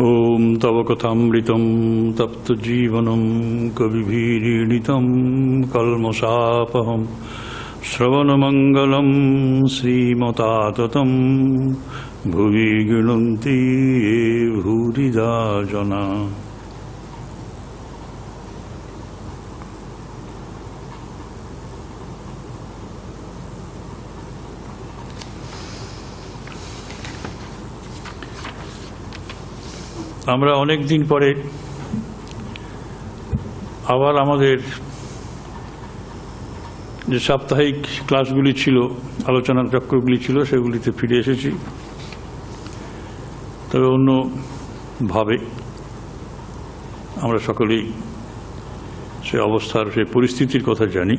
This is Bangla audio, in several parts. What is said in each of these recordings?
ओम तव कथामृतं तप्त जीवनं कविभिरीडितं कल्मषापहं श्रवणमंगलं श्रीमताततं भुवि गृह्णन्ति ये भूरिदा जना। আমরা অনেক দিন পরে আবার আমাদের যে সাপ্তাহিক ক্লাসগুলি ছিল, আলোচনার চক্রগুলি ছিল, সেগুলিতে ফিরে এসেছি। তবে অন্যভাবে আমরা সকলেই সে অবস্থার, সে পরিস্থিতির কথা জানি।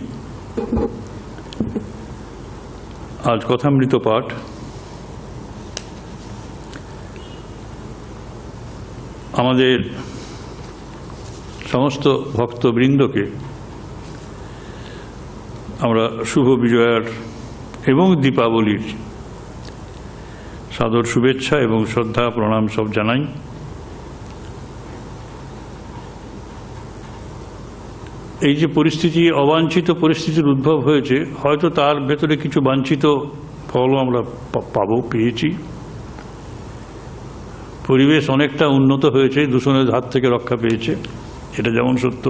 আজ কথামৃত পাঠ আমাদের সমস্ত ভক্তবৃন্দকে আমরা শুভ বিজয়ার এবং দীপাবলির সাদর শুভেচ্ছা এবং শ্রদ্ধা প্রণাম সব জানাই। এই যে পরিস্থিতি, অবাঞ্ছিত পরিস্থিতির উদ্ভব হয়েছে, হয়তো তার ভেতরে কিছু বাঞ্ছিত ফলও আমরা পেয়েছি। পরিবেশ অনেকটা উন্নত হয়েছে, দূষণের হাত থেকে রক্ষা পেয়েছে, এটা যেমন সত্য,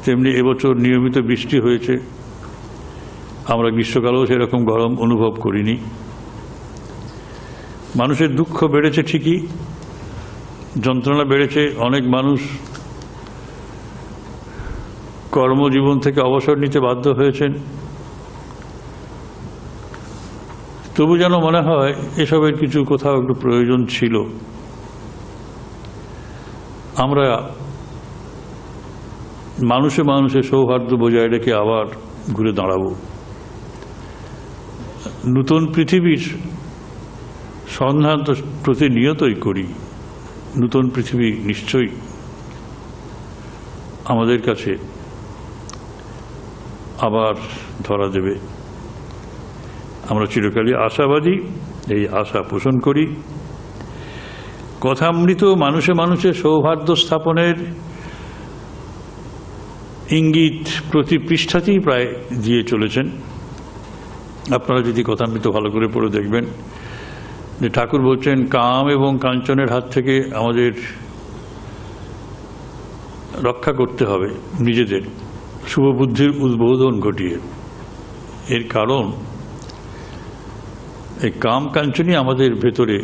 তেমনি এবছর নিয়মিত বৃষ্টি হয়েছে। আমরা গ্রীষ্মকালেও সেরকম গরম অনুভব করিনি। মানুষের দুঃখ বেড়েছে ঠিকই, যন্ত্রণা বেড়েছে। অনেক মানুষ কর্মজীবন থেকে অবসর নিতে বাধ্য হয়েছেন। তবু যেন মনে হয় এসবের কিছু কোথাও একটু প্রয়োজন ছিল। আমরা মানুষে মানুষে সৌহার্দ্য বজায় রেখে আবার ঘুরে দাঁড়াবো। নতুন পৃথিবীর সন্ধান তো প্রতিনিয়তই করি। নতুন পৃথিবী নিশ্চয়ই আমাদের কাছে আবার ধরা দেবে। আমরা চিরকালই আশাবাদী, এই আশা পোষণ করি। কথামৃত মানুষে মানুষে সৌহার্দ্য স্থাপনের ইঙ্গিত প্রতি পৃষ্ঠাতেই প্রায় দিয়ে চলেছেন। আপনারা যদি কথামৃত ভালো করে পড়ে দেখবেন যে ঠাকুর বলছেন, কাম এবং কাঞ্চনের হাত থেকে আমাদের রক্ষা করতে হবে নিজেদের, শুভবুদ্ধির উদ্বোধন ঘটিয়ে। এর কারণ এই কাম কাঞ্চনই আমাদের ভেতরে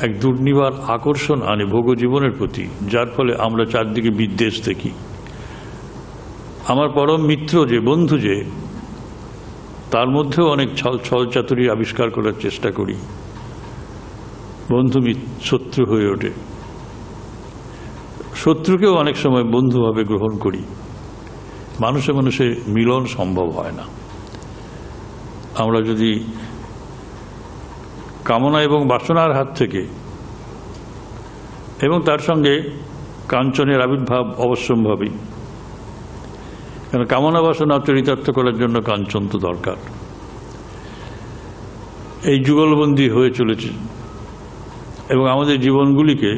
এক দুর্নিবার আকর্ষণ আনে ভোগজীবনের প্রতি, যার ফলে আমরা চারদিকে বিদ্বেষ দেখি। আমার পরম মিত্র যে, বন্ধু যে, তার মধ্যেও অনেক ছলচাতুরি আবিষ্কার করার চেষ্টা করি। বন্ধু শত্রু হয়ে ওঠে। শত্রুকেও অনেক সময় বন্ধুভাবে গ্রহণ করি। মানুষে মানুষে মিলন সম্ভব হয় না। আমরা যদি কামনা এবং বাসনার হাত থেকে, এবং তার সঙ্গে কাঞ্চনের আবির্ভাব অবশ্যম্ভাবী, কারণ কামনা বাসনা চরিতার্থ করার জন্য কাঞ্চন তো দরকার। এই যুগলবন্দী হয়ে চলেছে এবং আমাদের জীবনগুলিকে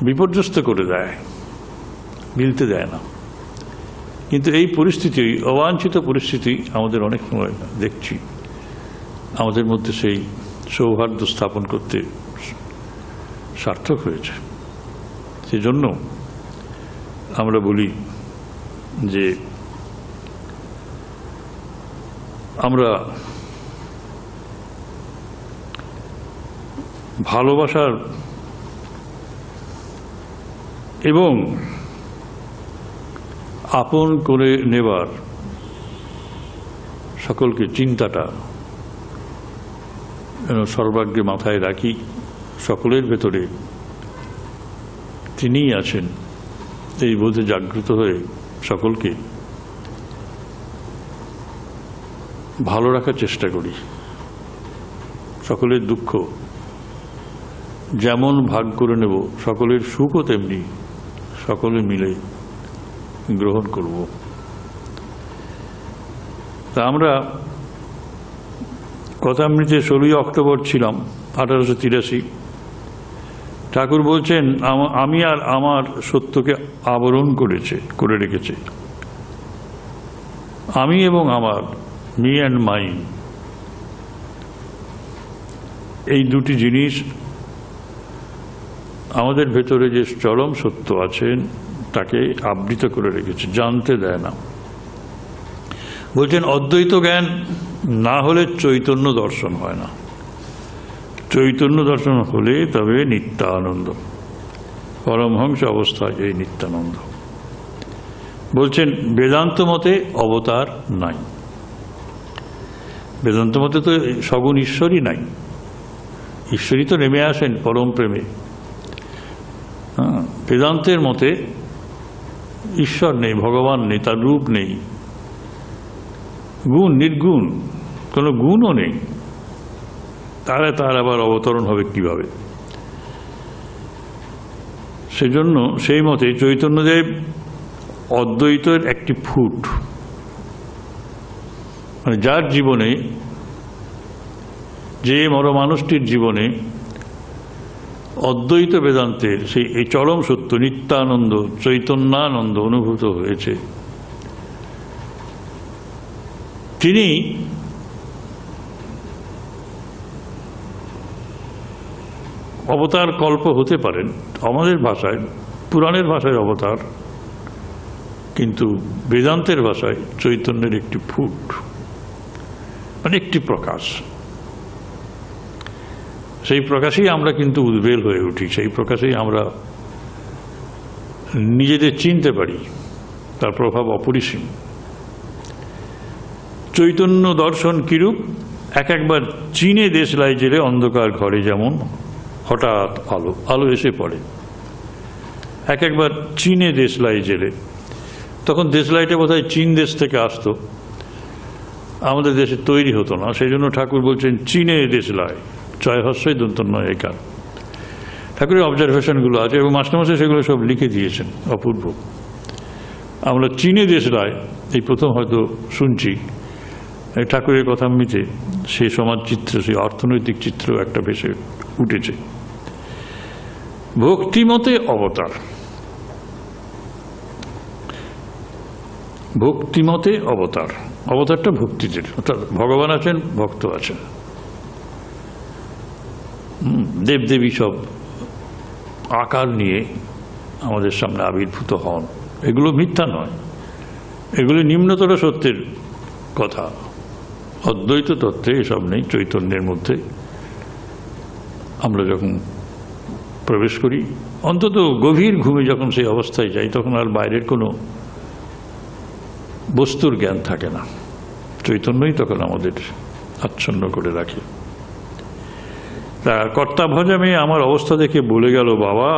বিপর্যস্ত করে দেয়, মিলতে দেয় না। কিন্তু এই পরিস্থিতি, অবাঞ্ছিত পরিস্থিতি, আমাদের অনেক সময় দেখছি আমাদের মধ্যে সেই সৌহার্দ্য স্থাপন করতে সার্থক হয়েছে। সেজন্য আমরা বলি যে আমরা ভালোবাসার এবং আপন করে নেবার সকলকে চিন্তাটা সর্বাগ্রে মাথায় রাখি। সকলের ভেতরে তিনিই আছেন, এই বোধে জাগ্রত হয়ে সকলকে ভালো রাখার চেষ্টা করি। সকলের দুঃখ যেমন ভাগ করে নেব, সকলের সুখও তেমনি সকলে মিলে গ্রহণ করব। তা আমরা কথামৃতে 16 অক্টোবর ছিলাম 1883। ঠাকুর বলছেন, আমি আর আমার সত্যকে আবরণ করে রেখেছে। আমি এবং আমার, মি অ্যান্ড মাইন, এই দুটি জিনিস আমাদের ভেতরে যে চরম সত্য আছেন তাকে আবৃত করে রেখেছে, জানতে দেয় না। বলছেন অদ্বৈত জ্ঞান না হলে চৈতন্য দর্শন হয় না, চৈতন্য দর্শন হলে তবে নিত্যানন্দ, পরমহংস অবস্থায় এই নিত্যানন্দ। বলছেন বেদান্ত মতে অবতার নাই, বেদান্ত মতে তো সগুণ ঈশ্বরই নাই, ঈশ্বরই তো নেমে আসেন পরম প্রেমে। বেদান্তের মতে ঈশ্বর নেই, ভগবান নেই, তার রূপ নেই, গুণ নির্গুণ, কোনো গুণও নেই, তার আবার অবতরণ হবে কিভাবে? সেজন্য সেই মতে চৈতন্যদেব অদ্বৈতের একটি ফুট, মানে যার জীবনে, যে মর মানুষটির জীবনে অদ্বৈত বেদান্তের সেই এই চরম সত্য নিত্যানন্দ চৈতন্যানন্দ অনুভূত হয়েছে, তিনি অবতার কল্প হতে পারেন। আমাদের ভাষায়, পুরাণের ভাষায় অবতার, কিন্তু বেদান্তের ভাষায় চৈতন্যের একটি ফুট, মানে একটি প্রকাশ। সেই প্রকাশেই আমরা কিন্তু উদ্বেল হয়ে উঠি, সেই প্রকাশেই আমরা নিজেদের চিনতে পারি, তার প্রভাব অপরিসীম। চৈতন্য দর্শন কিরূপ? একবার চীনে দেশলাই জেলে অন্ধকার ঘরে যেমন হঠাৎ আলো এসে পড়ে। একবার চীনে দেশলাই জেলে, তখন দেশলাইটা বোধহয় চীন দেশ থেকে আসতো, আমাদের দেশে তৈরি হতো না, সেই জন্য ঠাকুর বলছেন চীনে দেশলাই, চয় হস্যই দন্ত নয় একার। ঠাকুরের অবজারভেশনগুলো আছে এবং মাস্টারমশাই সেগুলো সব লিখে দিয়েছেন, অপূর্ব। আমরা চীনে দেশলাই এই প্রথম হয়তো শুনছি। ঠাকুরের কথা মিটে সেই সমাজ চিত্র, সেই অর্থনৈতিক চিত্র একটা ভেসে উঠেছে। ভক্তিমতে অবতার, ভক্তিমতে অবতার, অবতারটা ভক্তিদের, অর্থাৎ ভগবান আছেন, ভক্ত আছেন, দেবদেবী সব আকার নিয়ে আমাদের সামনে আবির্ভূত হন। এগুলো মিথ্যা নয়, এগুলি নিম্নতর সত্যের কথা। অদ্বৈত তত্ত্বে এসব নেই। চৈতন্যের মধ্যে আমরা যখন প্রবেশ করি, অন্তত গভীর ঘুমে যখন সেই অবস্থায় যাই, তখন আর বাইরের কোনো বস্তুর জ্ঞান থাকে না, চৈতন্যই তখন আমাদের আচ্ছন্ন করে রাখে। তা কর্তা ভজা মেয়ে আমার অবস্থা দেখে বলে গেল, বাবা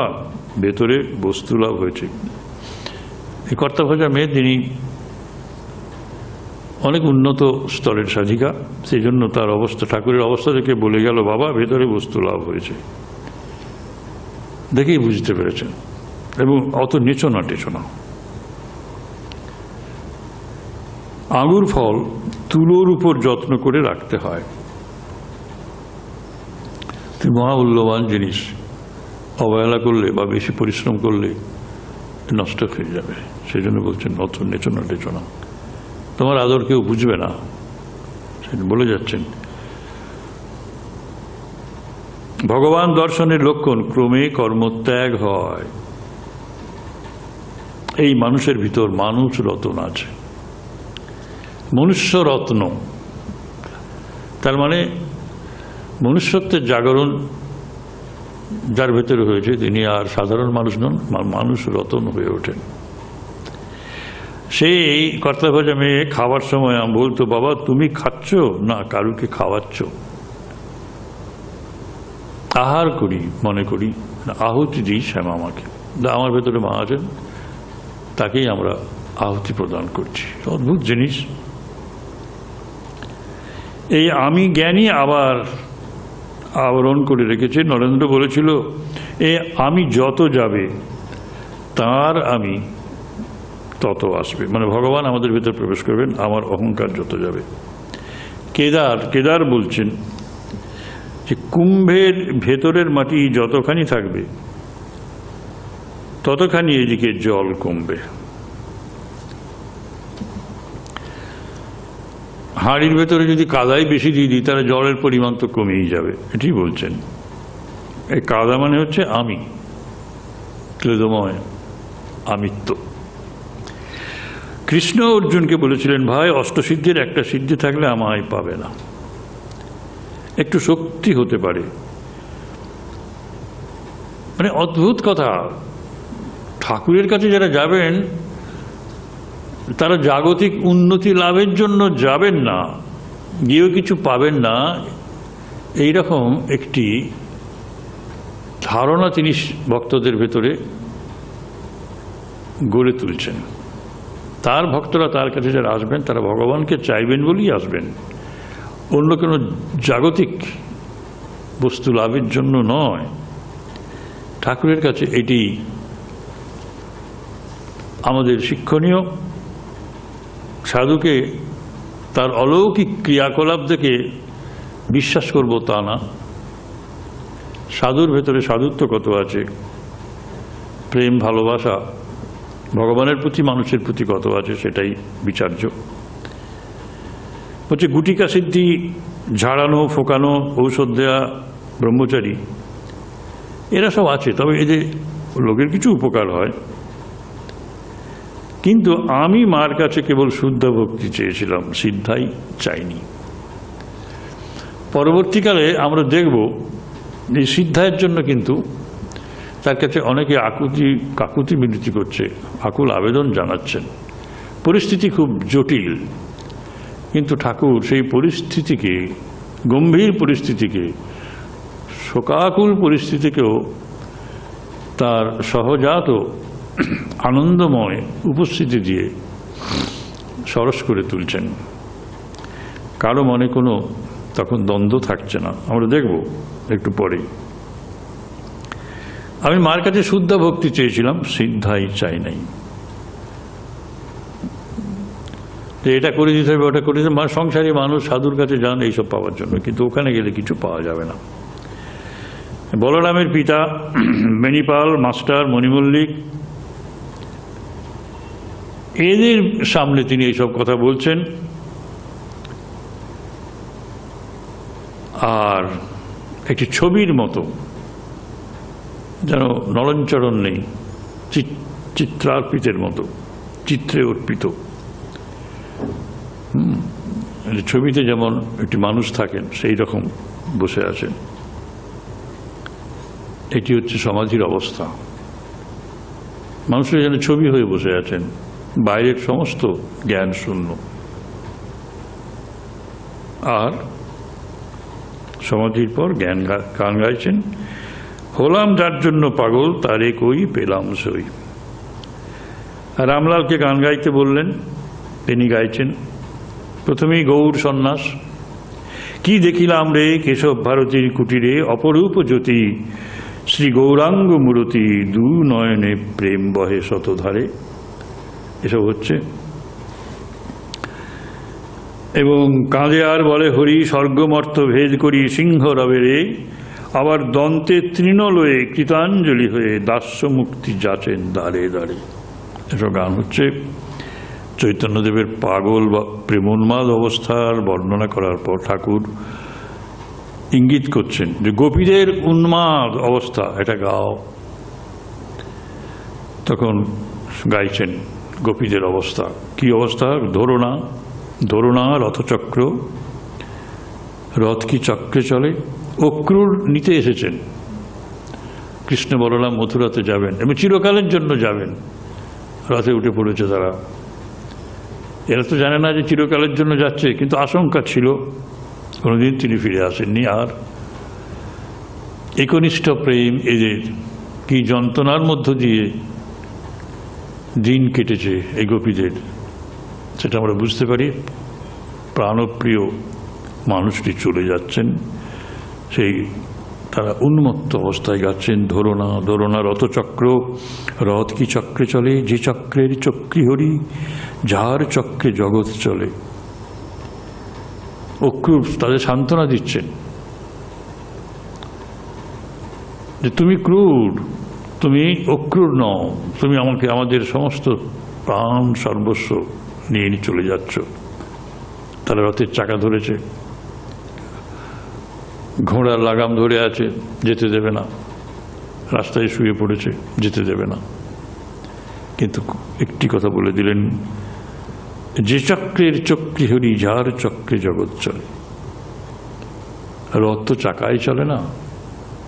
ভেতরে বস্তু লাভ হয়েছে। এই কর্তা ভজা মেয়ে তিনি অনেক উন্নত স্তরের সাধিকা, সেই জন্য তার অবস্থা, ঠাকুরের অবস্থা দেখে বলে গেল, বাবা ভেতরে বস্তু লাভ হয়েছে, দেখেই বুঝতে পেরেছেন। এবং অত নেচো না টেচো না। আঙুর ফল তুলোর উপর যত্ন করে রাখতে হয়, মহামূল্যবান জিনিস, অবহেলা করলে বা বেশি পরিশ্রম করলে নষ্ট হয়ে যাবে। সেই জন্য বলছেন অত নেচো না টেচো না, তোমার আদর কেউ বুঝবে না, সেটা বলে যাচ্ছেন। ভগবান দর্শনের লক্ষণ ক্রমে কর্মত্যাগ হয়। এই মানুষের ভিতর মানুষ রত্ন আছে, মনুষ্য রত্ন, তার মানে মনুষ্যত্বের জাগরণ যার ভেতরে হয়েছে তিনি আর সাধারণ মানুষ নন, মানুষ রতন হয়ে ওঠেন। সেই কর্তা ভজা মেয়ে খাওয়ার সময় আমি বলতো, বাবা তুমি খাচ্ছ না কারুকে খাওয়াচ্ছ? আহার করি মনে করি, আহুতি দিই শ্যামা আমাকে, আমার ভেতরে মা আছেন, তাকেই আমরা আহুতি প্রদান করছি। অদ্ভুত জিনিস। এই আমি জ্ঞানী আবার আবরণ করে রেখেছে। নরেন্দ্র বলেছিল, এ আমি যত যাবে তার আমি তত আসবে, মানে ভগবান আমাদের ভেতর প্রবেশ করবেন, আমার অহংকার যত যাবে। কেদার বলছেন যে কুম্ভের ভেতরের মাটি যতখানি থাকবে ততখানি এদিকে জল কমবে। হাঁড়ির ভেতরে যদি কাদাই বেশি দিয়ে দিই তাহলে জলের পরিমাণ তো কমেই যাবে, এটি বলছেন। এই কাদা মানে হচ্ছে আমি, ক্লেদময় আমিত্ব। কৃষ্ণ অর্জুনকে বলেছিলেন, ভাই অষ্টসিদ্ধির একটা সিদ্ধি থাকলে আমায় পাবে না, একটু শক্তি হতে পারে। মানে অদ্ভুত কথা, ঠাকুরের কাছে যারা যাবেন তারা জাগতিক উন্নতি লাভের জন্য যাবেন না, গিয়েও কিছু পাবেন না, এইরকম একটি ধারণা তিনি ভক্তদের ভেতরে গড়ে তুলছেন। তার ভক্তরা তার কাছে যারা আসবেন তারা ভগবানকে চাইবেন বলেই আসবেন, অন্য কোনো জাগতিক বস্তু লাভের জন্য নয়। ঠাকুরের কাছে এটি আমাদের শিক্ষণীয়। সাধুকে তার অলৌকিক ক্রিয়াকলাপ দেখে বিশ্বাস করব তা না, সাধুর ভেতরে সাধুত্ব কত আছে, প্রেম ভালোবাসা ভগবানের প্রতি মানুষের প্রতি কত আছে সেটাই বিচার্য। হচ্ছে গুটিকা সিদ্ধি, ঝাড়ানো ফোকানো, ঔষধ দেয়া, ব্রহ্মচারী, এরা সব আছে, তবে এদের লোকের কিছু উপকার হয়। কিন্তু আমি মার কাছে কেবল শুদ্ধ ভক্তি চেয়েছিলাম, সিদ্ধাই চাইনি। পরবর্তীকালে আমরা দেখব এই সিদ্ধায়ের জন্য কিন্তু তার কাছে অনেকে কাকুতি মিনতি করছে, আকুল আবেদন জানাচ্ছেন। পরিস্থিতি খুব জটিল, কিন্তু ঠাকুর সেই পরিস্থিতিকে, গম্ভীর পরিস্থিতিকে, শোকাকুল পরিস্থিতিকেও তার সহজাত আনন্দময় উপস্থিতি দিয়ে সরস করে তুলছেন। কারো মনে কোনো তখন দ্বন্দ্ব থাকছে না, আমরা দেখব একটু পরেই। আমি মার কাছে শুদ্ধ ভক্তি চেয়েছিলাম, সিদ্ধাই চাই নাই। এটা করে দিতে হবে, ওটা করে দিতে হবে। সংসারী মানুষ সাধুর কাছে যান এইসব পাওয়ার জন্য, কিন্তু ওখানে গেলে কিছু পাওয়া যাবে না। বলরামের পিতা বেনিপাল, মাস্টার মণিমল্লিক, এদের সামনে তিনি এইসব কথা বলছেন। আর একটি ছবির মতো, যেন নরণচরণ নেই, চিত্রার্পিতের মতো, চিত্রে অর্পিত। ছবিতে যেমন একটি মানুষ থাকেন সেই রকম বসে আছেন। এটি হচ্ছে সমাধির অবস্থা। মানুষের যেন ছবি হয়ে বসে আছেন, বাইরের সমস্ত জ্ঞান শূন্য। আর সমাধির পর গান গাইছেন, হলাম যার জন্য পাগল তারে কই পেলাম সই। রামলালকে গান গাইতে বললেন, তিনি গাইছেন। প্রথমেই গৌর সন্ন্যাস। কি দেখিলাম রে কেশব ভারতীর কুটিরে, অপরূপ জ্যোতি শ্রী গৌরাঙ্গ মূরতি, দু নয়নে প্রেম বহে শতধারে। এসব হচ্ছে। এবং কাঁদে আর বলে হরি, স্বর্গমর্ত ভেদ করি সিংহ রবে রে, আবার দন্তে তৃণলয়ে কৃতাঞ্জলি হয়ে দাস্য মুক্তি যাচেন দ্বারে দ্বারে। এসব গান হচ্ছে। চৈতন্যদেবের পাগল বা প্রেমোন্মাদ অবস্থার বর্ণনা করার পর ঠাকুর ইঙ্গিত করছেন যে গোপীদের উন্মাদ অবস্থা এটা গাও। তখন গাইছেন গোপীদের অবস্থা। কি অবস্থা? ধরো না রথচক্র, রথ কি চক্রে চলে। অক্রুর নিতে এসেছেন কৃষ্ণ বলরাম, মথুরাতে যাবেন এবং চিরকালের জন্য যাবেন। রথে উঠে পড়েছে তারা। এরা তো জানে না যে চিরকালের জন্য যাচ্ছে, কিন্তু আশঙ্কা ছিল, কোনোদিন তিনি ফিরে আসেননি। আর একনিষ্ঠ প্রেম এদের কি যন্ত্রণার মধ্য দিয়ে দিন কেটেছে এই গোপীদের, সেটা আমরা বুঝতে পারি। প্রাণপ্রিয় মানুষটি চলে যাচ্ছেন, সেই তারা উন্মত্ত অবস্থায় গাচ্ছেন, ধরো না ধরো না রথচক্র, রথ কি চক্রে চলে, যে চক্রের চক্রী হরি, যার চক্রে জগৎ চলে। অক্রূর তাদের সান্ত্বনা দিচ্ছেন যে তুমি ক্রূর, তুমি অক্রূর নও, তুমি আমাকে আমাদের সমস্ত প্রাণ সর্বস্ব নিয়ে চলে যাচ্ছ। তারা রথের চাকা ধরেছে, ঘোড়ার লাগাম ধরে আছে, যেতে দেবে না, রাস্তায় শুয়ে পড়েছে, যেতে দেবে না। কিন্তু একটি কথা বলে দিলেন, যে চক্রের চক্রী হরি, যার চক্রে জগৎ চলে। রথ তো চাকায় চলে না,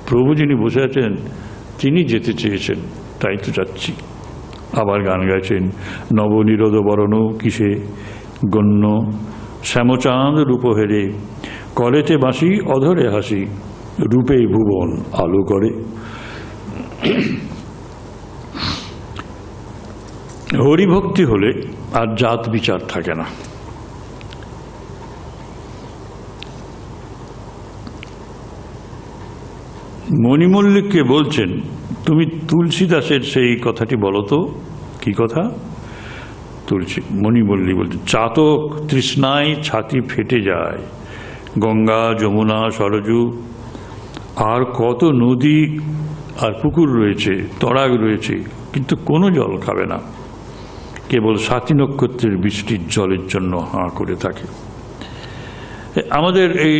প্রভু যিনি বসে আছেন তিনি যেতে চেয়েছেন, তাই তো যাচ্ছি। আবার গান গাইছেন, নবনিরোধ বরণ কিসে গণ্য, শ্যামচাঁদ রূপ হেরে, কলেতে বাঁশি অধরে হাসি, রূপে ভুবন আলো করে। হরিভক্তি হলে আর জাত বিচার থাকে না। মণিমল্লিককে বলছেন, তুমি তুলসীদাসের সেই কথাটি বলো তো, কি কথা? তুলসী মণিমল্লিক বলছেন, চাতক তৃষ্ণায় ছাতি ফেটে যায়, গঙ্গা যমুনা সরজু আর কত নদী আর পুকুর রয়েছে, তড়াগ রয়েছে, কিন্তু কোনো জল খাবে না, কেবল সাথী নক্ষত্রের বৃষ্টির জলের জন্য হাঁ করে থাকে। আমাদের এই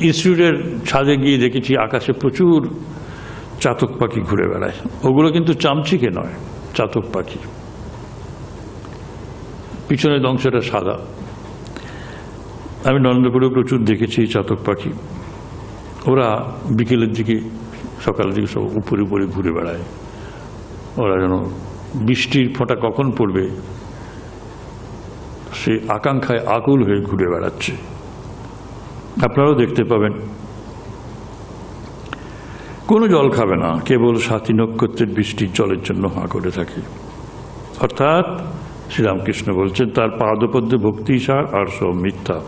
ইনস্টিটিউটের ছাদে গিয়ে দেখেছি আকাশে প্রচুর চাতক পাখি ঘুরে বেড়ায়। ওগুলো কিন্তু চামচিকে নয়, চাতক পাখি। পিছনের অংশটা সাদা। আমি নরেন্দ্রপুরে প্রচুর দেখেছি চাতক পাখি। ওরা বিকেলের দিকে সকালের দিকে সব উপরে উপরে ঘুরে বেড়ায়। ওরা যেন বৃষ্টির ফোঁটা কখন পড়বে সে আকাঙ্ক্ষায় আকুল হয়ে ঘুরে বেড়াচ্ছে। আপনারাও দেখতে পাবেন। কোনো জল খাবে না, কেবল সাথী নক্ষত্রের বৃষ্টির জলের জন্য হাঁ করে থাকে। অর্থাৎ শ্রীরামকৃষ্ণ বলছেন তার পাদপদ্মে ভক্তি সার আর সব মিথ্যা।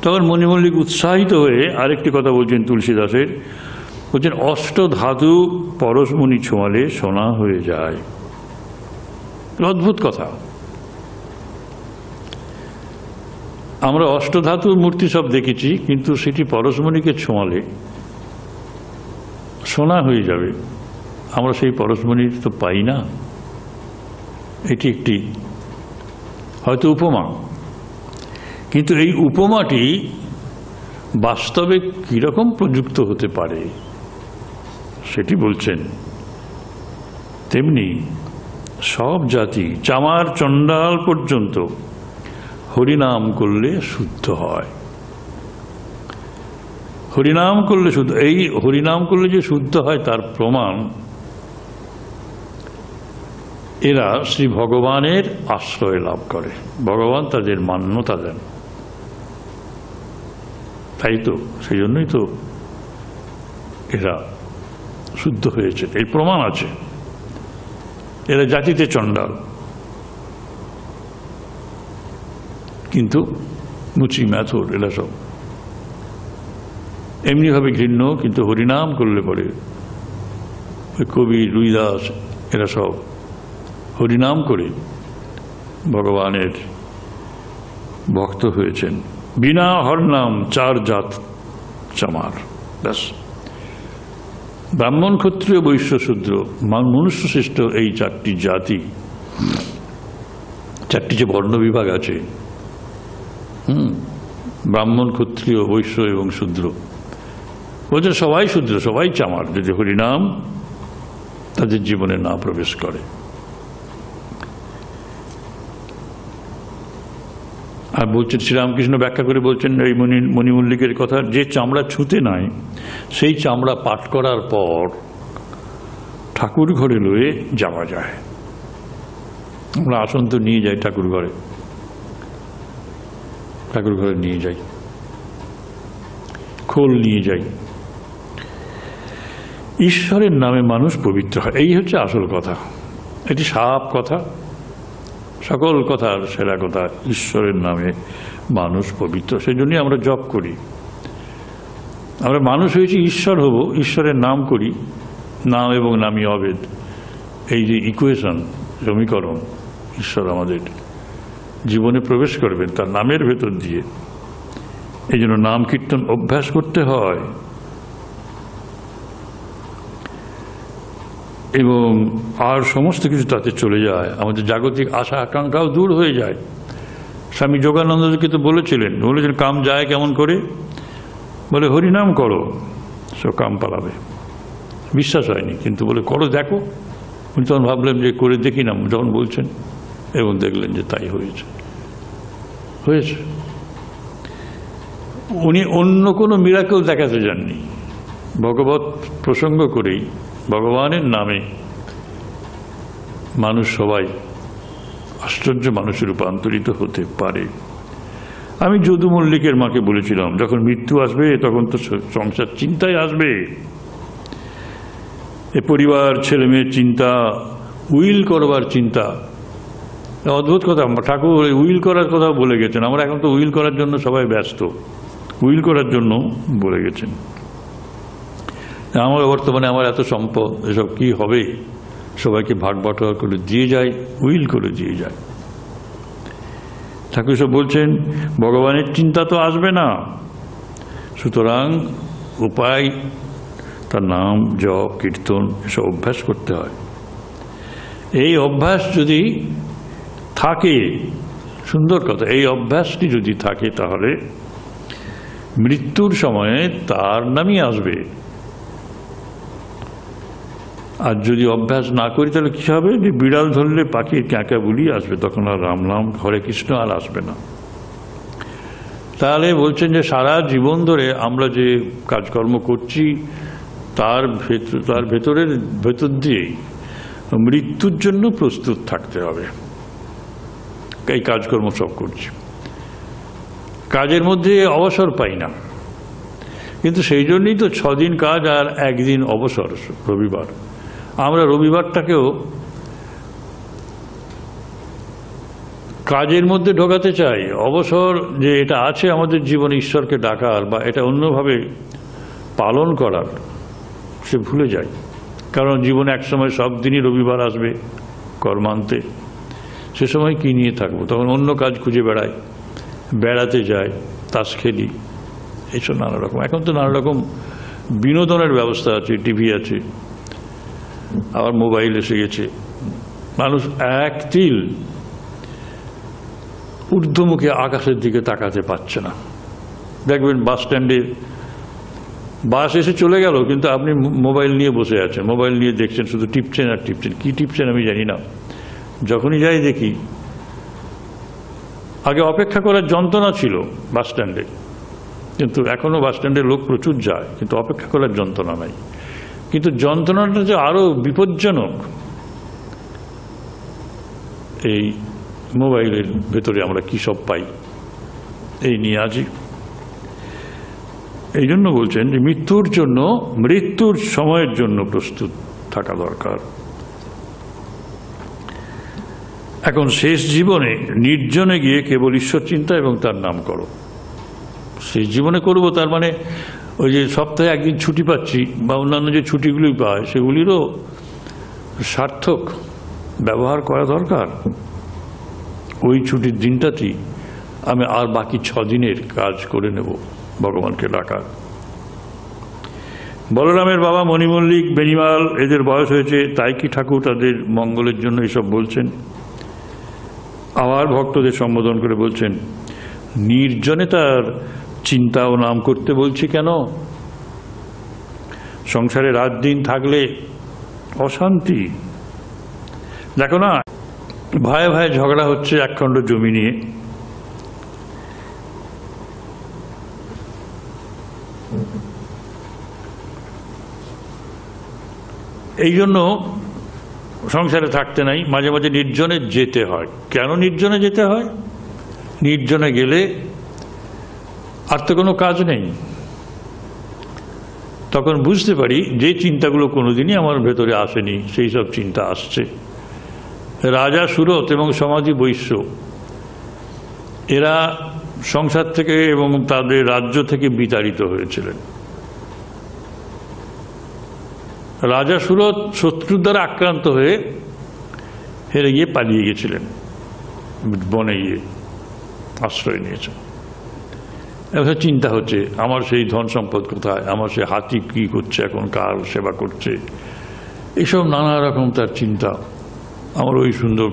তখন মণিমল্লিক উৎসাহিত হয়ে আরেকটি কথা বলছেন তুলসীদাসের, বলছেন অষ্টধাতু পরশমণি ছোঁয়ালে সোনা হয়ে যায়। অদ্ভুত কথা। আমরা অষ্টধাতুর মূর্তি সব দেখেছি, কিন্তু সেটি পরশমণিকে ছোঁয়ালে সোনা হয়ে যাবে। আমরা সেই পরশমণি তো পাই না। এটি একটি হয়তো উপমা, কিন্তু এই উপমাটি বাস্তবে কিরকম প্রযুক্ত হতে পারে সেটি বলছেন। তেমনি সব জাতি চামার চণ্ডাল পর্যন্ত হরিনাম করলে শুদ্ধ হয়। হরিনাম করলে শুদ্ধ, এই হরিনাম করলে যে শুদ্ধ হয় তার প্রমাণ এরা শ্রী ভগবানের আশ্রয় লাভ করে, ভগবান তাদের মান্যতা দেন। তাই তো, সেই জন্যই তো এরা শুদ্ধ হয়েছে, এই প্রমাণ আছে। এরা জাতিতে চণ্ডাল, কিন্তু মুচি ম্যাথর এরা সব এমনিভাবে ঘৃণ্য, কিন্তু হরিনাম করলে পরে ওই কবি রুইদাস এরা সব হরিনাম করে ভগবানের ভক্ত হয়েছেন। বিনা হরনাম চার জাত চামার। ব্যাস, ব্রাহ্মণ ক্ষত্রিয় বৈশ্য শূদ্র মনুষ্য শ্রেষ্ঠ এই চারটি জাতি, চারটি যে বর্ণ বিভাগ আছে, ব্রাহ্মণ ক্ষত্রিয় বৈশ্য এবং শূদ্র, বলছে সবাই শূদ্র, সবাই চামার, যদি হরিনাম তাদের জীবনে না প্রবেশ করে। আর বলছেন শ্রীরামকৃষ্ণ ব্যাখ্যা করে বলছেন এই মণিমল্লিকের কথা, যে চামড়া ছুঁতে নাই সেই চামড়া পাঠ করার পর ঠাকুর ঘরে লয়ে যাওয়া যায়। আমরা আসন তো নিয়ে যাই ঠাকুর ঘরে, ঠাকুর ঘরে নিয়ে যাই, খোল নিয়ে যাই। ঈশ্বরের নামে মানুষ পবিত্র হয়, এই হচ্ছে আসল কথা। এটি সাপ কথা, সকল কথার সেরা কথা। ঈশ্বরের নামে মানুষ পবিত্র, সেই জন্যই আমরা জপ করি। আমরা মানুষ হয়েছি ঈশ্বর হব, ঈশ্বরের নাম করি, নাম এবং নামই অভেদ, এই যে ইকুয়েশন, সমীকরণ, ঈশ্বর আমাদের জীবনে প্রবেশ করবেন তার নামের ভেতর দিয়ে। এই জন্য নাম কীর্তন অভ্যাস করতে হয় এবং আর সমস্ত কিছু তাতে চলে যায়, আমাদের জাগতিক আশা আকাঙ্ক্ষাও দূর হয়ে যায়। স্বামী যোগানন্দকে তো বলেছিলেন কাম যায় কেমন করে, বলে হরিনাম করো সব কাম পালাবে। বিশ্বাস হয়নি, কিন্তু বলে করো দেখো। উনি তখন ভাবলেন যে করে দেখি না, যখন বলছেন, এবং দেখলেন যে তাই হয়েছে। উনি অন্য কোনো মিরাকেল দেখাতে যাননি, ভগবত প্রসঙ্গ করেই ভগবানের নামে মানুষ সবাই আশ্চর্য মানুষে রূপান্তরিত হতে পারে। আমি যদু মল্লিকের মাকে বলেছিলাম, যখন মৃত্যু আসবে তখন তো সংসার চিন্তায় আসবে, এ পরিবার ছেলে মেয়ের চিন্তা, উইল করবার চিন্তা। অদ্ভুত কথা, ঠাকুর উইল করার কথা বলে গেছেন। আমরা এখন তো উইল করার জন্য সবাই ব্যস্ত, উইল করার জন্য বলে গেছেন। আমার বর্তমানে আমার এত সম্পদ, এসব কি হবে, সবাইকে ভাগ বাটোয়ার করে দিয়ে যায়, উইল করে দিয়ে যায়। ঠাকুর সব বলছেন ভগবানের চিন্তা তো আসবে না, সুতরাং উপায় তার নাম জপ কীর্তন এসব অভ্যাস করতে হয়। এই অভ্যাস যদি থাকে, সুন্দর কথা, এই অভ্যাসটি যদি থাকে তাহলে মৃত্যুর সময়ে তার নামই আসবে। আর যদি অভ্যাস না করি তাহলে কি হবে, যে বিড়াল ধরলে পাখির ক্যাঁকা বুলি আসবে, তখন আর রাম নাম হরে কৃষ্ণ আর আসবে না। তাহলে বলছেন যে সারা জীবন ধরে আমরা যে কাজকর্ম করছি তার ভেতর দিয়েই মৃত্যুর জন্য প্রস্তুত থাকতে হবে। এই কাজকর্ম সব করছি, কাজের মধ্যে অবসর পাই না, কিন্তু সেই জন্যই তো 6 দিন কাজ আর 1 দিন অবসর, রবিবার। আমরা রবিবারটাকেও কাজের মধ্যে ঢোকাতে চাই। অবসর যে এটা আছে আমাদের জীবনে ঈশ্বরকে ডাকার বা এটা অন্যভাবে পালন করার, সে ভুলে যায়। কারণ জীবনে একসময় সব দিনই রবিবার আসবে কর্মান্তে, সে সময় কি নিয়ে থাকবো, তখন অন্য কাজ খুঁজে বেড়াই, বেড়াতে যাই, তাস খেলি, এইসব নানা রকম। এখন তো নানা রকম বিনোদনের ব্যবস্থা আছে, টিভি আছে, আবার মোবাইল এসে গেছে। মানুষ এক তিল ঊর্ধ্বমুখে আকাশের দিকে তাকাতে পারছে না। দেখবেন বাস স্ট্যান্ডে বাস এসে চলে গেল, কিন্তু আপনি মোবাইল নিয়ে বসে আছেন, মোবাইল নিয়ে দেখছেন, শুধু টিপছেন আর টিপছেন। কি টিপছেন আমি জানি না, যখনই যাই দেখি। আগে অপেক্ষা করার যন্ত্রণা ছিল বাস স্ট্যান্ডে, কিন্তু এখনো বাস স্ট্যান্ডে লোক প্রচুর যায়, কিন্তু অপেক্ষা করার যন্ত্রণা নাই। কিন্তু যন্ত্রণাটা যে আরো বিপজ্জনক, এই মোবাইলের ভেতরে আমরা কি সব পাই, এই নিয়ে আজই। এই জন্য বলছেন যে মৃত্যুর সময়ের জন্য প্রস্তুত থাকা দরকার। এখন শেষ জীবনে নির্জনে গিয়ে কেবল ঈশ্বর চিন্তা এবং তার নাম করো। শেষ জীবনে করব, তার মানে ওই যে সপ্তাহে 1 দিন ছুটি পাচ্ছি বা অন্যান্য যে ছুটিগুলি পায় সেগুলিরও সার্থক ব্যবহার করা দরকার। ওই ছুটির দিনটাতেই আমি আর বাকি 6 দিনের কাজ করে নেব ভগবানকে ডাকার। বলরামের বাবা মণি মল্লিক, বেনিমাল, এদের বয়স হয়েছে, তাই কি ঠাকুর তাদের মঙ্গলের জন্য এসব বলছেন? আবার ভক্তদের সম্বোধন করে বলছেন, নির্জনে তার চিন্তা ও নাম করতে বলছি কেন? সংসারে রাত দিন থাকলে অশান্তি। দেখো না, ভাই ভাই ঝগড়া হচ্ছে 1 খণ্ড জমি নিয়ে। এই জন্য সংসারে থাকতে নাই, মাঝে মাঝে নির্জনে যেতে হয়। কেন নির্জনে যেতে হয়? নির্জনে গেলে আর তো কোনো কাজ নেই, তখন বুঝতে পারি যে চিন্তাগুলো কোনোদিনই আমার ভেতরে আসেনি সেই সব চিন্তা আসছে। রাজা সুরত এবং সমাধি বৈশ্য এরা সংসার থেকে এবং তাদের রাজ্য থেকে বিতাড়িত হয়েছিলেন। রাজা সুরথ শত্রুর দ্বারা আক্রান্ত হয়ে হেরে গিয়ে পালিয়ে গেছিলেন, বনে গিয়ে আশ্রয় নিয়েছেন। এখন চিন্তা হচ্ছে আমার সেই ধন সম্পদ কোথায়, আমার সেই হাতি কি করছে, এখন কার সেবা করছে, এইসব নানা রকম তার চিন্তা। আমার ওই সুন্দর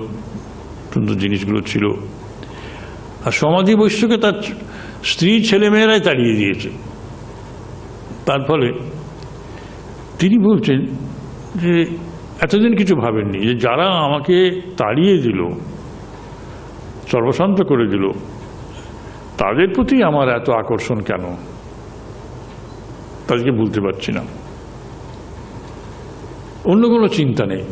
সুন্দর জিনিসগুলো ছিল। আর সমাধি বৈশ্যকে তার স্ত্রী ছেলেমেয়েরাই তাড়িয়ে দিয়েছে। তার ফলে তিনি বলছেন যে এতদিন কিছু ভাবেননি যে যারা আমাকে তাড়িয়ে দিল, সর্বশান্ত করে দিল, তাদের প্রতি আমার এত আকর্ষণ কেন, তাদেরকে বলতে পারছি না, অন্য কোনো চিন্তা নেই।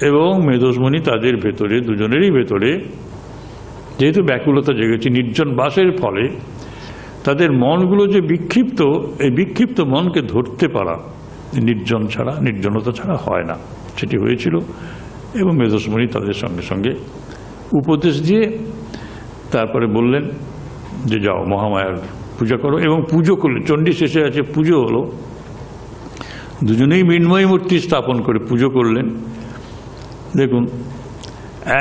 এবং মেধোসমণি তাদের ভেতরে, দুজনেরই ভেতরে যেহেতু ব্যাকুলতা জেগেছে নির্জন বাসের ফলে, তাদের মনগুলো যে বিক্ষিপ্ত, এই বিক্ষিপ্ত মনকে ধরতে পারা নির্জন ছাড়া, নির্জনতা ছাড়া হয় না, সেটি হয়েছিল। এবং মেধোসমণি তাদের সঙ্গে সঙ্গে উপদেশ দিয়ে তারপরে বললেন যে যাও মহামায়ার পূজা করো। এবং পুজো করলেন, চণ্ডী শেষে আছে, পুজো হলো। দুজনেই মৃন্ময়ী মূর্তি স্থাপন করে পুজো করলেন। দেখুন,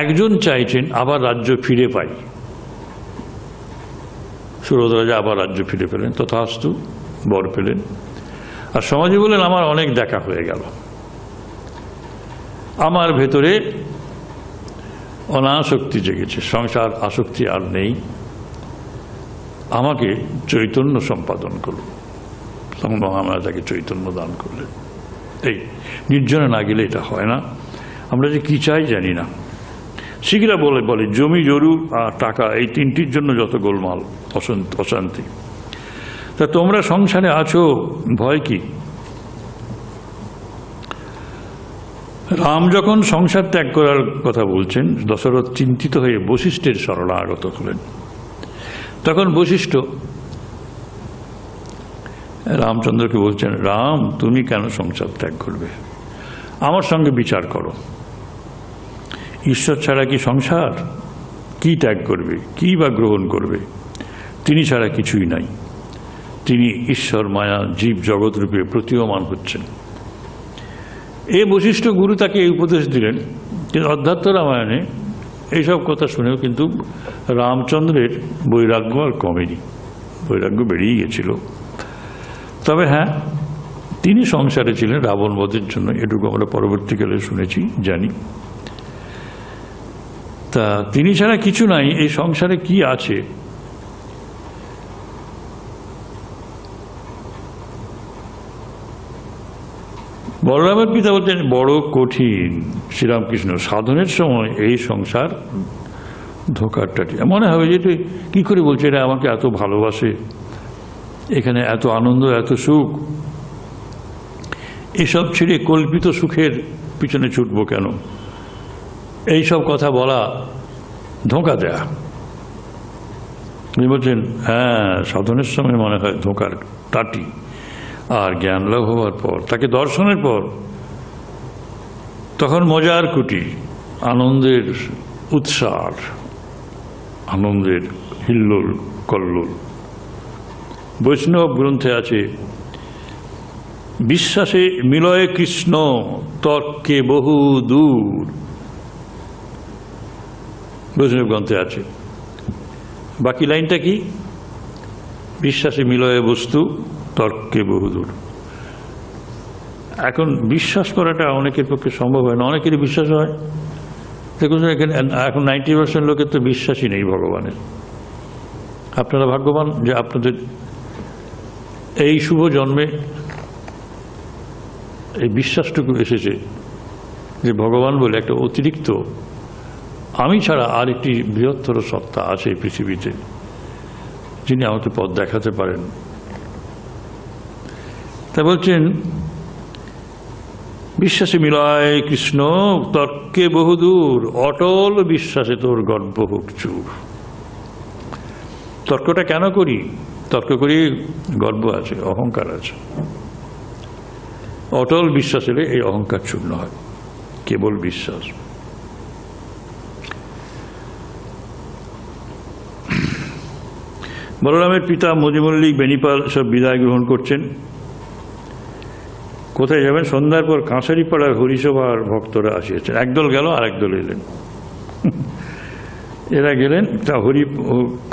একজন চাইছেন আবার রাজ্য ফিরে পাই, সুরথ রাজা আবার রাজ্য ফিরে পেলেন, তথাস্তু, বর পেলেন। আর সমাজে বললেন আমার অনেক দেখা হয়ে গেল, আমার ভেতরে অনাসক্তি জেগেছে, সংসার আসক্তি আর নেই, আমাকে চৈতন্য সম্পাদন করুন। তখন মহামায়া তাকে চৈতন্য দান করলেন। এই নির্জনে না গেলে এটা হয় না। আমরা যে কি চাই জানি না। শিখরা বলে জমি, জরু আর টাকা, এই তিনটির জন্য যত গোলমাল, অশান্তি। তা তোমরা সংসারে আছো, ভয় কি? রাম যখন সংসার ত্যাগ করার কথা বলছেন, দশরথ চিন্তিত হয়ে বশিষ্ঠের শরণাগত হলেন। তখন বশিষ্ঠ রামচন্দ্রকে বলছেন, রাম তুমি কেন সংসার ত্যাগ করবে? আমার সঙ্গে বিচার করো। ঈশ্বর ছাড়া কি সংসার? কি ত্যাগ করবে, কি বা গ্রহণ করবে? তিনি ছাড়া কিছুই নাই। তিনি ঈশ্বর মায়া জীব জগৎ রূপে প্রতীয়মান হচ্ছেন। এ বশিষ্ঠ গুরু তাকে এই উপদেশ দিলেন। কিন্তু অধ্যাত্ম রামায়ণে এইসব কথা শুনেও কিন্তু রামচন্দ্রের বৈরাগ্য আর কমেনি, বৈরাগ্য বেড়েই গেছিল। তবে হ্যাঁ, তিনি সংসারে ছিলেন রাবণ বধের জন্য, এটুকু আমরা পরবর্তীকালে শুনেছি, জানি। তা তিনি ছাড়া কিছু নাই, এই সংসারে কি আছে? বলরামের পিতা বলতেন বড় কঠিন শ্রীরামকৃষ্ণ, সাধনের সময় এই সংসার ধোকারটাটি মনে হবে যে কি করে বলছে, এরা আমাকে এত ভালোবাসে, এখানে এত আনন্দ, এত সুখ, এসব ছেড়ে কল্পিত সুখের পিছনে ছুটবো কেন? এইসব কথা বলা ধোঁকা দেয়া। বলছেন হ্যাঁ, সাধনের সময় মনে হয় ধোঁকার টাটি, আর জ্ঞান লাভ হওয়ার পর, তাকে দর্শনের পর, তখন মজার কুটি, আনন্দের উৎসার, আনন্দের হিল্লোল কল্লোল। বৈষ্ণব গ্রন্থে আছে বিশ্বাসে মিলয়ে কৃষ্ণ, তর্কে বহু দূর। বৈষ্ণব গ্রন্থে আছে। বাকি লাইনটা কি? বিশ্বাসে মিলয়ে বস্তু, তর্কে বহুদূর। এখন বিশ্বাস করাটা অনেকের পক্ষে সম্ভব হয় না, অনেকেরই বিশ্বাস হয়। দেখুন এখানে এখন 90% লোকের তো বিশ্বাসই নেই ভগবানের। আপনারা ভাগ্যবান যে আপনাদের এই শুভ জন্মে এই বিশ্বাসটুকু এসেছে যে ভগবান বলে একটা অতিরিক্ত আমি ছাড়া আর একটি বৃহত্তর সত্তা আছে এই পৃথিবীতে, যিনি আমাকে পথ দেখাতে পারেন। তা বলছেন বিশ্বাসে মিলায় কৃষ্ণ, তর্কে বহুদূর, অটল বিশ্বাসে তোর গর্ব হোক চুর। তর্কটা কেন করি? তর্ক করি গর্ব আছে, অহংকার আছে। অটল বিশ্বাস এলে এই অহংকার চূর্ণ হয়, কেবল বিশ্বাস। বলরামের পিতা মধুমল্লিক, বেণীপাল সব বিদায় গ্রহণ করছেন। কোথায় যাবেন? সন্ধ্যার পর কাঁসারিপাড়ার হরিসভার ভক্তরা আসিয়াছেন। একদল গেল, আর একদল এলেন। এরা গেলেন,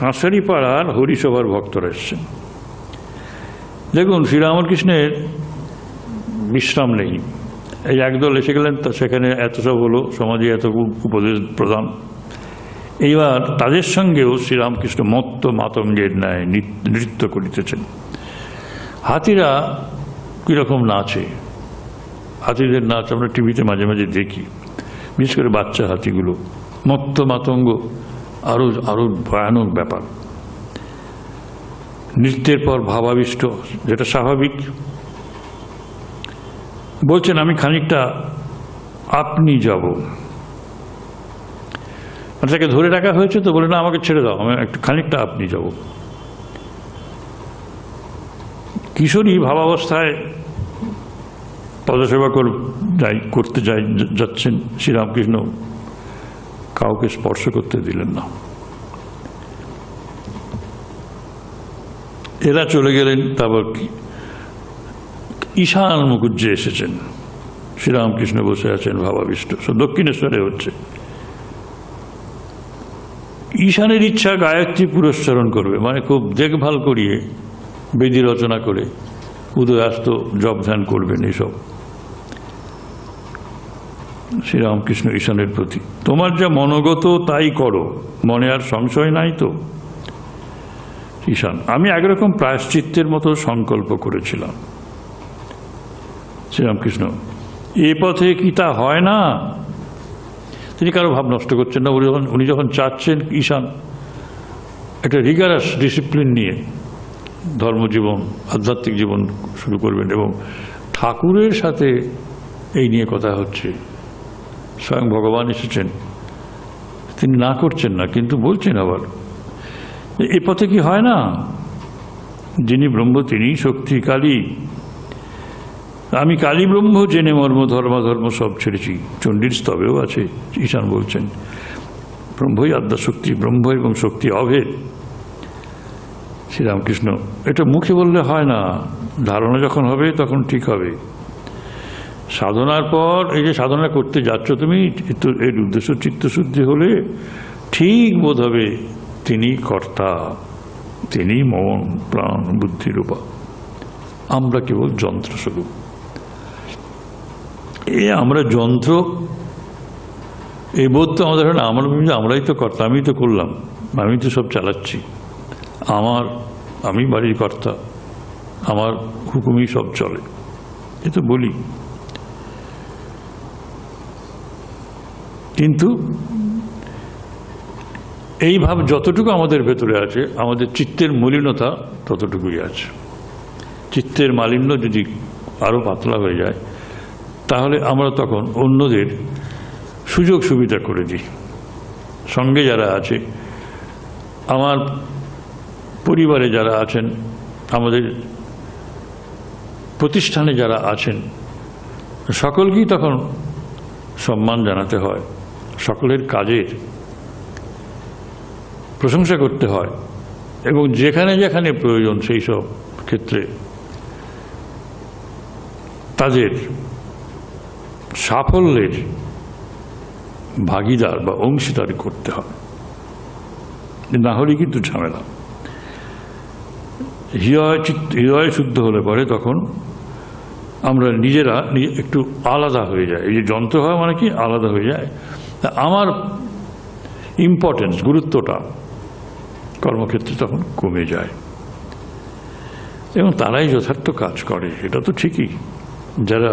কাঁসারিপাড়ার হরিসভার ভক্তরা এসছেন। দেখুন, শ্রীরামকৃষ্ণের বিশ্রাম নেই। এই একদল এসে গেলেন, তা সেখানে এত সব হলো, সমাজে এত উপদেশ প্রদান। এইবার তাদের সঙ্গেও শ্রীরামকৃষ্ণ মত্ত মাতঙ্গের ন্যায় নৃত্য করিতেছেন। হাতিরা কীরকম নাচে, হাতিদের নাচ আমরা টিভিতে মাঝে মাঝে দেখি, বিশেষ করে বাচ্চা হাতিগুলো। মত্ত মাতঙ্গ আরো আরো ভয়ানক ব্যাপার। নৃত্যের পর ভাবাবিষ্ট, যেটা স্বাভাবিক। বলছেন, আমি খানিকটা আপনি যাব। তাকে ধরে রাখা হয়েছে, তো বলে না, আমাকে ছেড়ে দাও, আমি একটু খানিকটা আপনি যাব। কিশোরী ভাবাবস্থায় পদসেবা করতে যাচ্ছেন। শ্রীরামকৃষ্ণ কাউকে স্পর্শ করতে দিলেন না। এরা চলে গেলেন। তারপর ঈশান মুখুজ্জে এসেছেন। শ্রীরামকৃষ্ণ বসে আছেন ভাবাবিষ্ট। দক্ষিণেশ্বরে হচ্ছে। ঈশানের ইচ্ছা গায়ত্রী পুরস্চরণ করবে, মানে খুব দেখভাল করিয়ে বেদি রচনা করে উদয়াস্ত জপ ধ্যান করবেন। এইসব শ্রীরামকৃষ্ণ ঈশানের প্রতি, তোমার যা মনোগত তাই করো, মনে আর সংশয় নাই তো? ঈশান, আমি একরকম প্রায়শ্চিত্তের মতো সংকল্প করেছিলাম। শ্রীরামকৃষ্ণ, এ পথে কি তা হয় না? তিনি কারো ভাব নষ্ট করছেন না। উনি যখন চাচ্ছেন ঈশান একটা রিগারাস ডিসিপ্লিন নিয়ে ধর্মজীবন, আধ্যাত্মিক জীবন শুরু করবেন, এবং ঠাকুরের সাথে এই নিয়ে কথা হচ্ছে, স্বয়ং ভগবান এসেছেন, তিনি না করছেন না, কিন্তু বলছেন আবার, এ পথে কি হয় না? যিনি ব্রহ্ম তিনি শক্তি কালী। আমি কালী ব্রহ্ম জেনে মর্ম ধর্মাধর্ম সব ছেড়েছি, চণ্ডীর স্তবেও আছে। ঈশান বলছেন, ব্রহ্মই আদ্যাশক্তি, ব্রহ্ম এবং শক্তি অভেদ। শ্রীরামকৃষ্ণ, এটা মুখে বললে হয় না, ধারণা যখন হবে তখন ঠিক হবে। সাধনার পর এই যে সাধনা করতে যাচ্ছ তুমি, এর উদ্দেশ্য চিত্তশুদ্ধি হলে ঠিক বোধ হবে তিনি কর্তা, তিনি মন প্রাণ বুদ্ধিরূপা, আমরা কেবল যন্ত্রস্বরূপ। আমরা যন্ত্র, এই বোধ তো আমাদের হয় না। আমরাই তো কর্তা, আমি তো করলাম, আমি তো সব চালাচ্ছি, আমি বাড়ির কর্তা, আমার হুকুমই সব চলে, এ তো বলি। কিন্তু এই ভাব যতটুকু আমাদের ভেতরে আছে, আমাদের চিত্তের মলিনতা ততটুকুই আছে। চিত্তের মালিন্য যদি আরো পাতলা হয়ে যায়, তাহলে আমরা তখন অন্যদের সুযোগ সুবিধা করে দিই। সঙ্গে যারা আছে, আমার পরিবারে যারা আছেন, আমাদের প্রতিষ্ঠানে যারা আছেন, সকলকেই তখন সম্মান জানাতে হয়, সকলের কাজের প্রশংসা করতে হয়, এবং যেখানে যেখানে প্রয়োজন সেই সব ক্ষেত্রে তাদের সাফল্যের ভাগিদার বা অংশীদার করতে হয়। না হলে কিন্তু ঝামেলা। হৃদয় শুদ্ধ হলে পরে তখন আমরা নিজেরা একটু আলাদা হয়ে যায়। এই যে যন্ত্র হয় মানে কি, আলাদা হয়ে যায়। আমার ইম্পর্টেন্স, গুরুত্বটা কর্মক্ষেত্রে তখন কমে যায়, এবং তারাই যথার্থ কাজ করে। এটা তো ঠিকই। যারা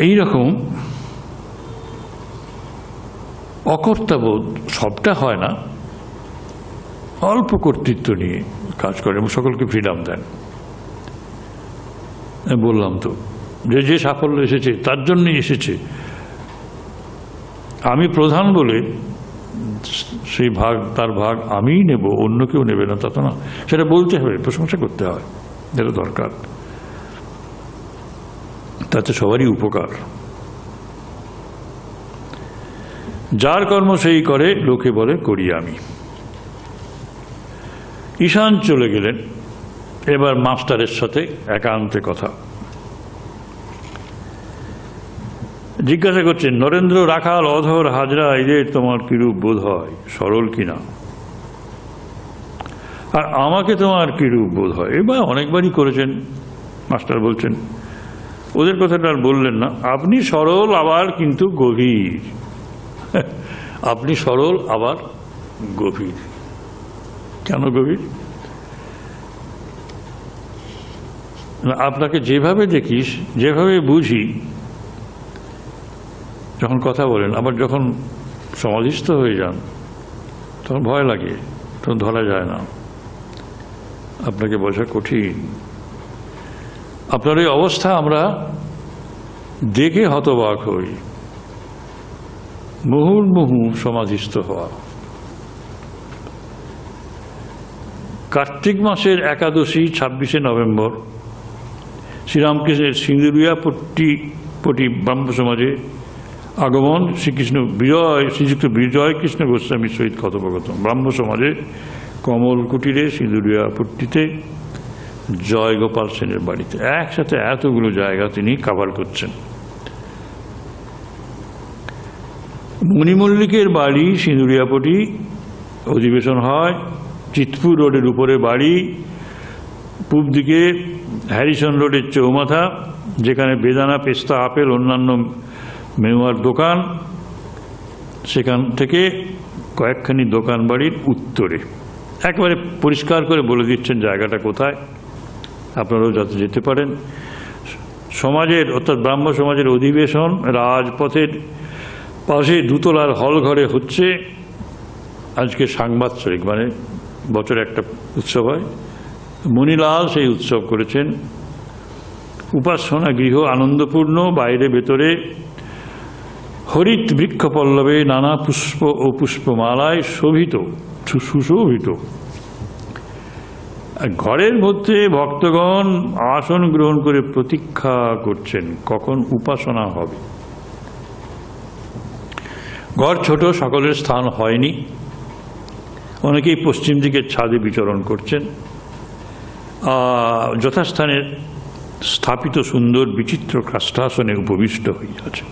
এইরকম অকর্তাবোধ, সবটা হয় না, অল্প কর্তৃত্ব নিয়ে কাজ করে এবং সকলকে ফ্রিডম দেন। বললাম তো, যে সাফল্য এসেছে তার জন্যই এসেছে। আমি প্রধান বলে সেই ভাগ, তার ভাগ আমিই নেব, অন্য কেউ নেবে না, তা তো না। সেটা বলতে হবে, প্রশংসা করতে হয়, এটা দরকার। তাতে সবারই উপকার। যার কর্ম সেই করে, লোকে বলে করি আমি। ঈশান চলে গেলেন। এবার মাস্টারের সাথে একান্তে কথা। জিজ্ঞাসা করছেন, নরেন্দ্র, রাখাল, অধর, হাজরা এদের তোমার কিরূপ বোধ হয়, সরল কিনা? আর আমাকে তোমার কিরূপ বোধ হয়? এবার অনেকবারই করেছেন। মাস্টার বলছেন, ওদের কথাটা আর বললেন না, আপনি সরল আবার কিন্তু গভীর। আপনি সরল আবার গভীর। কেন গভীর? আপনাকে যেভাবে দেখিস, যেভাবে বুঝি, যখন কথা বলেন, আবার যখন সমাধিস্থ হয়ে যান তখন ভয় লাগে, তখন ধরা যায় না, আপনাকে বোঝা কঠিন। আপনার এই অবস্থা আমরা দেখে হতবাক হই। মুহুর্মুহু সমাধিস্থ হওয়া। কার্তিক মাসের একাদশী 26শে নভেম্বর শ্রীরামকৃষ্ণের সিন্দুরিয়া পটি ব্রাহ্ম সমাজে আগমন। শ্রীযুক্ত বিজয় কৃষ্ণ গোস্বামীর সহিত কথোপকথন। ব্রাহ্ম সমাজে কমল কুটিরে সিন্দুরিয়া পট্টিতে জয় গোপাল সেনের বাড়িতে। একসাথে এতগুলো জায়গা তিনি কাভার করছেন। মণিমল্লিকের বাড়ি সিন্দুরিয়াপটি, অধিবেশন হয়। চিতপুর রোডের উপরে বাড়ি, পূব দিকে হ্যারিসন রোডের চৌমাথা, যেখানে বেদানা, পেস্তা, আপেল, অন্যান্য মেওয়ার দোকান। সেখান থেকে কয়েকখানি দোকান বাড়ির উত্তরে। একেবারে পরিষ্কার করে বলে দিচ্ছেন জায়গাটা কোথায়, আপনারাও যাতে যেতে পারেন। সমাজের অর্থাৎ ব্রাহ্ম সমাজের অধিবেশন রাজপথের পাশে দুতলার হল ঘরে হচ্ছে। আজকে সাংবাৎসরিক, মানে বছরে একটা উৎসব হয়। মণিলাল সেই উৎসব করেছেন। উপাসনা গৃহ আনন্দপূর্ণ, বাইরে ভেতরে হরিত বৃক্ষ পল্লবে নানা পুষ্প ও পুষ্পমালায় শোভিত, সুশোভিত। ঘরের মধ্যে ভক্তগণ আসন গ্রহণ করে প্রতীক্ষা করছেন কখন উপাসনা হবে। ঘর ছোট, সকলের স্থান হয়নি। অনেকেই পশ্চিম দিকের ছাদে বিচরণ করছেন। যথাস্থানে স্থাপিত সুন্দর বিচিত্র কাষ্ঠাসনে উপবিষ্ট হইয়াছে।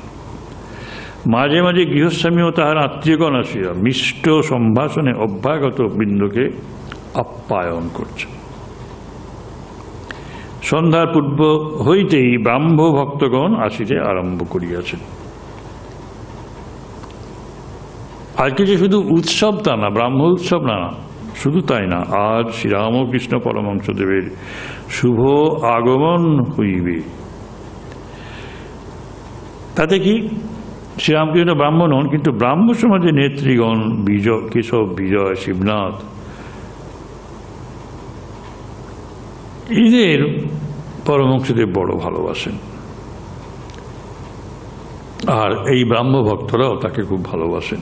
মাঝে মাঝে গৃহস্বামী ও তাহার আত্মীয়গণ আসিয়া মিষ্ট সম্ভাষণে অভ্যাগত বৃন্দকে আপ্যায়ন করছে। সন্ধ্যার পূর্ব হইতেই ব্রাহ্ম ভক্তগণ আসিতে আরম্ভ করিয়াছেন। আজকে যে শুধু উৎসব তা না, ব্রাহ্ম উৎসব না, শুধু তাই না, আজ শ্রীরামকৃষ্ণ পরমহংসদেবের শুভ আগমন হইবে। তাতে কি শ্রীরামকৃষ্ণ ব্রাহ্মণ হন, কিন্তু ব্রাহ্ম সমাজের নেত্রীগণ কেশব, বিজয়, শিবনাথ এদের পরমহংসদেব বড় ভালোবাসেন। আর এই ব্রাহ্ম ভক্তরাও তাকে খুব ভালোবাসেন।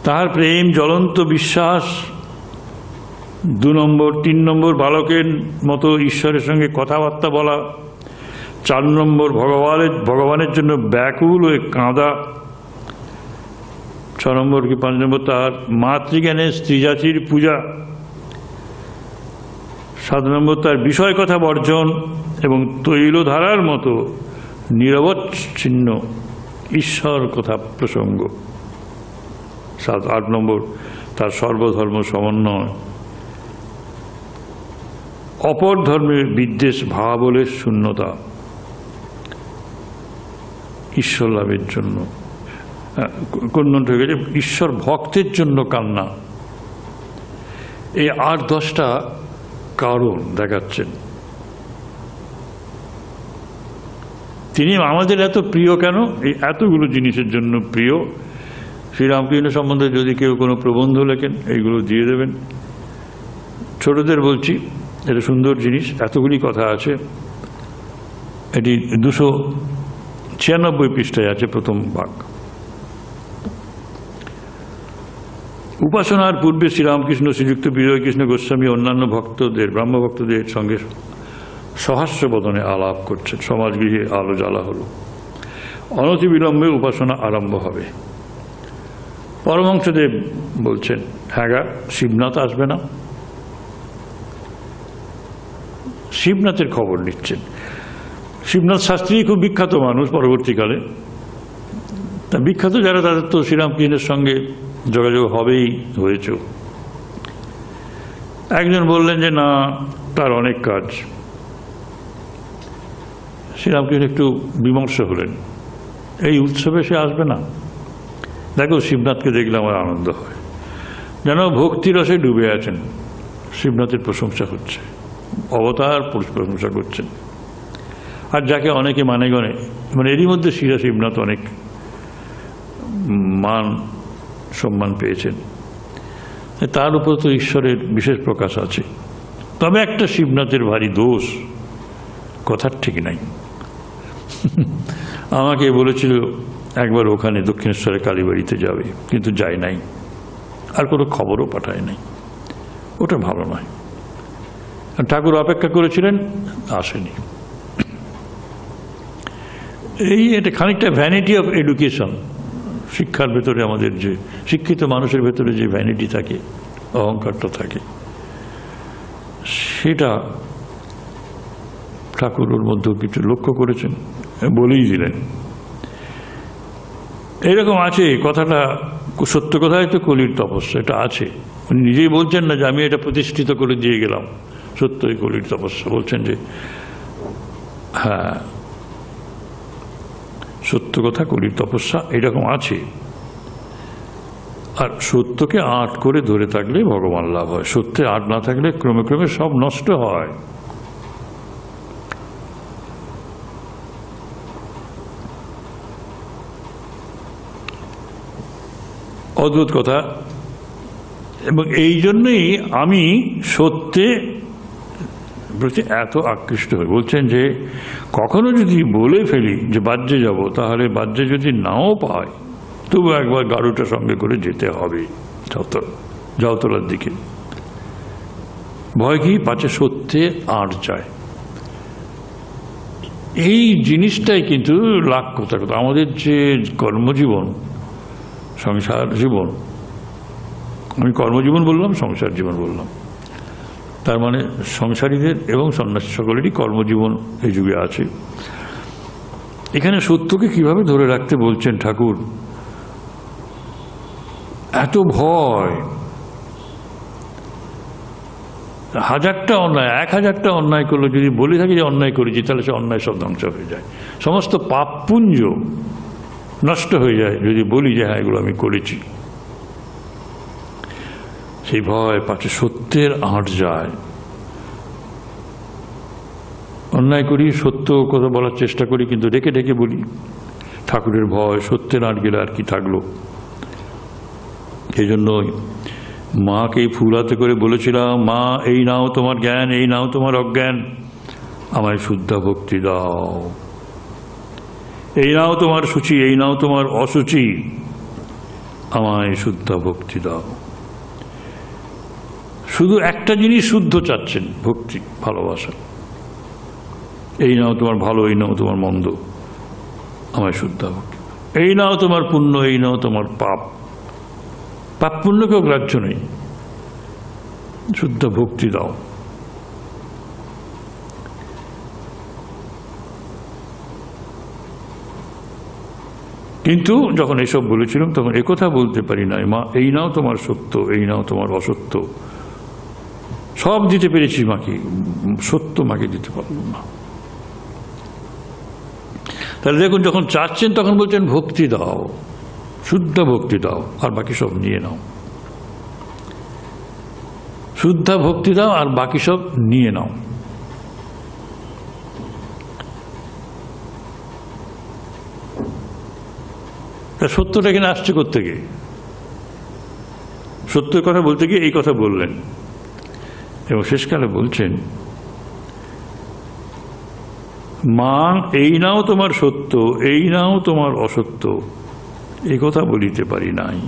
তাহার প্রেম, জ্বলন্ত বিশ্বাস, 2 নম্বর 3 নম্বর বালকের মতো ঈশ্বরের সঙ্গে কথাবার্তা বলা, 4 নম্বর ভগবানের জন্য ব্যাকুল হয়ে কাঁদা, 6 নম্বর কি 5 নম্বর তাহার মাতৃজ্ঞানের স্ত্রীজাতির পূজা, 7 নম্বর তার বিষয় কথা বর্জন এবং তৈলধারার মতো নিরবচ্ছিন্ন ঈশ্বর কথা প্রসঙ্গ, 8 নম্বর তার সর্বধর্ম সমন্বয়, অপর ধর্মের বিদ্বেষ, ভাবাবলের শূন্যতা, ঈশ্বর লাভের জন্য কন্যা হয়ে গেছে, ঈশ্বর ভক্তের জন্য কান্না। এই 8-10টা কারণ দেখাচ্ছেন। তিনি আমাদের এত প্রিয় কেন? এই এতগুলো জিনিসের জন্য প্রিয়। শ্রীরামকৃষ্ণ সম্বন্ধে যদি কেউ কোনো প্রবন্ধ লেখেন, এইগুলো দিয়ে দেবেন। ছোটদের বলছি, এটা সুন্দর জিনিস, এতগুলি কথা আছে। এটি 296 পৃষ্ঠায় আছে, প্রথম ভাগ। উপাসনার পূর্বে শ্রীরামকৃষ্ণ শ্রীযুক্ত বিজয়কৃষ্ণ গোস্বামী অন্যান্য ভক্তদের, ব্রাহ্ম ভক্তদের সঙ্গে সহাস্য বদনে আলাপ করছেন। সমাজগৃহে আলো জ্বালা হলো। অনতিবিলম্বে উপাসনা আরম্ভ হবে। পরমহংসদেব বলছেন, হ্যাঁ গা, শিবনাথ আসবে না? শিবনাথের খবর নিচ্ছেন। শিবনাথ শাস্ত্রী খুব বিখ্যাত মানুষ পরবর্তীকালে, তা বিখ্যাত যারা তাদের তো শ্রীরামকৃষ্ণের সঙ্গে যোগাযোগ হবেই, হয়েছে। একজন বললেন যে না, তার অনেক কাজ। শ্রীরামকৃষ্ণ একটু বিমর্ষ হলেন, এই উৎসবে সে আসবে না? দেখো, শিবনাথকে দেখলে আমার আনন্দ হয়, যেন ভক্তিরসে ডুবে আছেন। শিবনাথের প্রশংসা হচ্ছে, অবতার প্রশংসা করছেন। আর যাকে অনেকে মানে গণে, মানে এরই মধ্যে শিবনাথ অনেক মান সম্মান পেয়েছেন, তার উপর তো ঈশ্বরের বিশেষ প্রকাশ আছে। তবে একটা শিবনাথের ভারী দোষ, কথার ঠিক নাই। আমাকে বলেছিল একবার ওখানে দক্ষিণেশ্বরে কালীবাড়িতে যাবে, কিন্তু যায় নাই, আর কোনো খবরও পাঠায় নাই। ওটা ভালো নয়। ঠাকুর অপেক্ষা করেছিলেন, আসেনি। এটা খানিকটা ভ্যানিটি অফ এডুকেশন। শিক্ষার ভেতরে আমাদের যে শিক্ষিত মানুষের ভেতরে যে ভ্যানিটি থাকে, অহংকারটা থাকে, সেটা ঠাকুর ওর মধ্যেও কিছু লক্ষ্য করেছেন, বলেই দিলেন। এরকম আছে কথাটা, সত্য কথাই তো কলির তপস্যা, এটা আছে। উনি নিজেই বলছেন না যে আমি এটা প্রতিষ্ঠিত করে দিয়ে গেলাম, সত্যই কলির তপস্যা। বলছেন যে হ্যাঁ, সত্য কথা কলির তপস্যা, এরকম আছে। আর সত্যকে আট করে ধরে থাকলে ভগবান লাভ হয়, সত্যে আট না থাকলে ক্রমে ক্রমে সব নষ্ট হয়। অদ্ভুত কথা। এবং এই জন্যই আমি সত্যে প্রতি এত আকৃষ্ট হই। বলছেন যে কখনো যদি বলে ফেলি যে বাহ্যে যাব, তাহলে বাহ্যে যদি নাও পাই, তবু একবার গাড়ুটা সঙ্গে করে যেতে হবে জাউতলার দিকে। ভয় কি? পাছে সত্যে আট যায়। এই জিনিসটাই কিন্তু লাখ কথা কথা। আমাদের যে কর্মজীবন, সংসার জীবন, আমি কর্মজীবন বললাম, সংসার জীবন বললাম, তার মানে সংসারীদের এবং সন্ন্যাসী সকলেরই কর্মজীবন এই যুগে আছে। এখানে সত্যকে কিভাবে ধরে রাখতে বলছেন ঠাকুর। এত ভয়, হাজারটা অন্যায়, 1000টা অন্যায় করলে যদি বলে থাকি যে অন্যায় করেছি, তাহলে সে অন্যায় সব ধ্বংস হয়ে যায়, সমস্ত পাপপুঞ্জ নষ্ট হয়ে যায় যদি বলি যে হ্যাঁ এগুলো আমি করেছি। সেই ভয় পাচ্ছে সত্যের আঁট যায়। অন্যায় করি, সত্য কথা বলার চেষ্টা করি, কিন্তু ডেকে ডেকে বলি। ঠাকুরের ভয়, সত্যের আঁট গেলে আর কি থাকলো। এই জন্যই মাকে ফুল হাতে করে বলেছিলাম, মা এই নাও তোমার জ্ঞান, এই নাও তোমার অজ্ঞান, আমায় শুদ্ধ ভক্তি দাও। এই নাও তোমার সূচি, এই নাও তোমার অসুচি, আমায় শুদ্ধ ভক্তি দাও। শুধু একটা জিনিস শুদ্ধ চাচ্ছেন, ভক্তি, ভালোবাসা। এই নাও তোমার ভালো, এই নাও তোমার মন্দ, আমায় শুদ্ধ ভক্তি। এই নাও তোমার পুণ্য, এই নাও তোমার পাপ। পাপ পুণ্যকেও গ্রাহ্য নেই, শুদ্ধ ভক্তি দাও। কিন্তু যখন এসব বলেছিলাম তখন একথা বলতে পারি নাই, মা এই নাও তোমার সত্য, এই নাও তোমার অসত্য। সব দিতে পেরেছি মাকে, সত্য মাকে দিতে পারলাম না। তাহলে দেখুন, যখন চাচ্ছেন তখন বলছেন ভক্তি দাও, শুদ্ধ ভক্তি দাও, আর বাকি সব নিয়ে নাও। শুদ্ধ ভক্তি দাও আর বাকি সব নিয়ে নাও। সত্যটা এখানে আসছে কোত্থেকে? সত্যের কথা বলতে গিয়ে এই কথা বললেন, এবং শেষকালে বলছেন, মা এই নাও তোমার সত্য, এই নাও তোমার অসত্য, এই কথা বলিতে পারি নাই।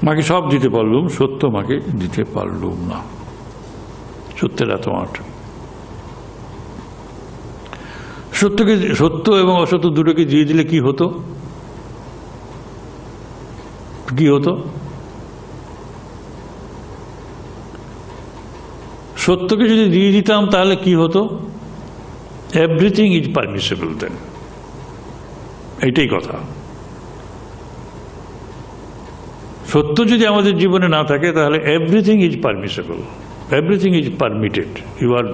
মাকে সব দিতে পারলুম, সত্য মাকে দিতে পারলুম না। সত্যের এত আট। সত্যকে, সত্য এবং অসত্য দুটোকে দিয়ে দিলে কি হতো? কি হতো? সত্যকে যদি দিয়ে দিতাম তাহলে কি হতো? Everything is permissible then. এইটাই কথা। সত্য যদি আমাদের জীবনে না থাকে তাহলে everything is permissible, everything is permitted. You are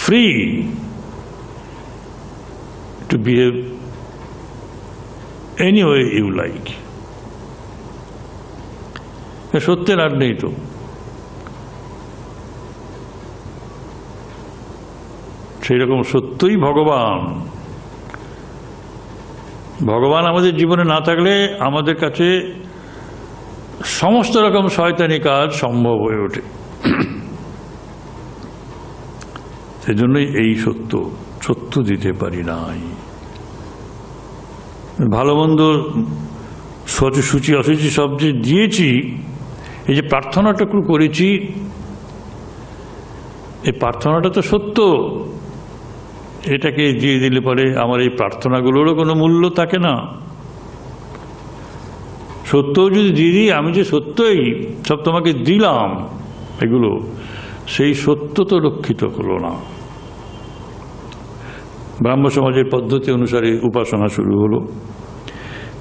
free to behave any way you like. সত্যের আর নেই তো। সেই রকম সত্যই ভগবান। ভগবান আমাদের জীবনে না থাকলে আমাদের কাছে সমস্ত রকম শয়তানি কাজ সম্ভব হয়ে ওঠে। সেজন্যই এই সত্য দিতে পারি নাই। ভালো মন্দ সূচি অসুচি সব যে দিয়েছি, এই যে প্রার্থনাটুকু করেছি, এই প্রার্থনাটা তো সত্য। এটাকে দিয়ে দিলে পরে আমার এই প্রার্থনাগুলোরও কোনো মূল্য থাকে না। সত্যও যদি দিয়ে দিই, আমি যে সত্যই সব তোমাকে দিলাম এগুলো, সেই সত্য তো রক্ষিত হলো না। ব্রাহ্ম সমাজের পদ্ধতি অনুসারে উপাসনা শুরু হলো।